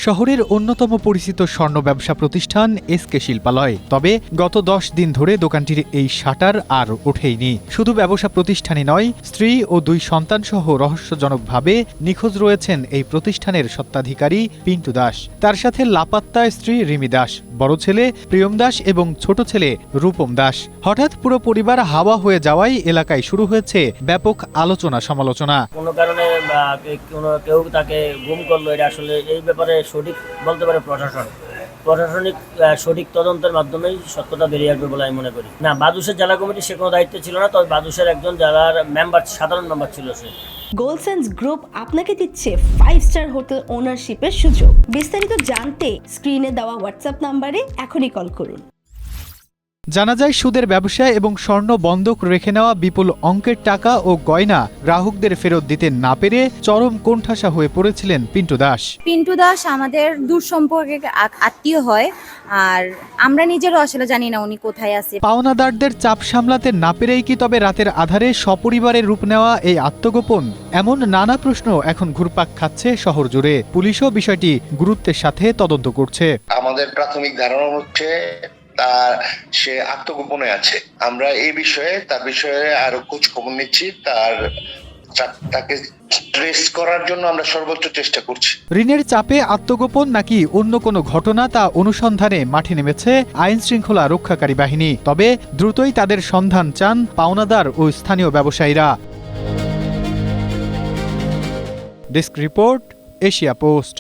শহরের অন্যতম পরিচিত স্বর্ণ ব্যবসা প্রতিষ্ঠান এসকে শিল্পালয়। তবে গত 10 দিন ধরে দোকানটির এই শাটার আর ওঠেইনি। শুধু ব্যবসা প্রতিষ্ঠানই নয়, স্ত্রী ও 2 সন্তানসহ রহস্যজনকভাবে নিখোঁজ রয়েছেন এই প্রতিষ্ঠানের স্বত্বাধিকারী পিন্টু দাস। তার সাথে লাপাত্তা স্ত্রী রিমি দাস, বড় ছেলে প্রিয়ম দাস এবং ছোট ছেলে রূপম দাস। হঠাৎ পুরো পরিবার হাওয়া হয়ে যাওয়ায় এলাকায় শুরু হয়েছে ব্যাপক আলোচনা সমালোচনা। কোনো কারণে কেউ তাকে গুম করলো, এটা আসলে এই ব্যাপারে সঠিক বলতে পারে প্রশাসনিক সঠিক তদন্তের মাধ্যমেই সত্যতা বেরিয়ে আসবে বলে আমি মনে করি। না, বাদুশের জেলা কমিটি সে কোনো দায়িত্বে ছিল না, তবে বাদুশের একজন জেলার মেম্বার, সাধারণ মেম্বার ছিল সে। গোলসেন্স গ্রুপ আপনাকে দিচ্ছে 5 স্টার হোটেল ওনারশিপের সুযোগ। বিস্তারিত জানতে স্ক্রিনে দেওয়া হোয়াটসঅ্যাপ নাম্বারে এখনই কল করুন। জানা যায়, সুদের ব্যবসা এবং স্বর্ণ বন্ধক রেখে নেওয়া বিপুল অঙ্কের টাকা ও গয়না গ্রাহকদের ফেরত দিতে না পেরে চরম কোণঠাসা হয়ে পড়েছিলেন পিন্টু দাস। পিন্টু দাস আমাদের দূর সম্পর্কে আত্মীয় হয়, আর আমরা নিজেরও আসলে জানি না উনি কোথায় আছে। পাওনাদারদের চাপ সামলাতে না পেরেই কি তবে রাতের আধারে সপরিবারে রূপ নেওয়া এই আত্মগোপন? এমন নানা প্রশ্ন এখন ঘুরপাক খাচ্ছে শহর জুড়ে। পুলিশও বিষয়টি গুরুত্বের সাথে তদন্ত করছে। আমাদের প্রাথমিক ধারণা হচ্ছে সে আত্মগোপনে আছে। আমরা তার বিষয়ে আরো খোঁজ খবর নিচ্ছি। তাকে ট্রেস করার জন্য আমরা সর্বোচ্চ চেষ্টা করছি। ঋণের চাপে আত্মগোপন নাকি অন্য কোনো ঘটনা, তা অনুসন্ধানে মাঠে নেমেছে আইন শৃঙ্খলা রক্ষাকারী বাহিনী। তবে দ্রুতই তাদের সন্ধান চান পাওনাদার ও স্থানীয় ব্যবসায়ীরা। Desk report, Asia post.